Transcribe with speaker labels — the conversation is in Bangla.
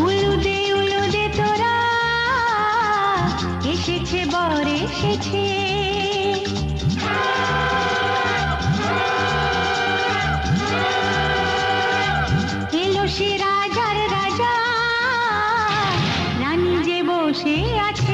Speaker 1: উলুদে তোরা এসেছে বর এসেছে, এলো সে রাজার রাজা, রানী যে বসে আছে।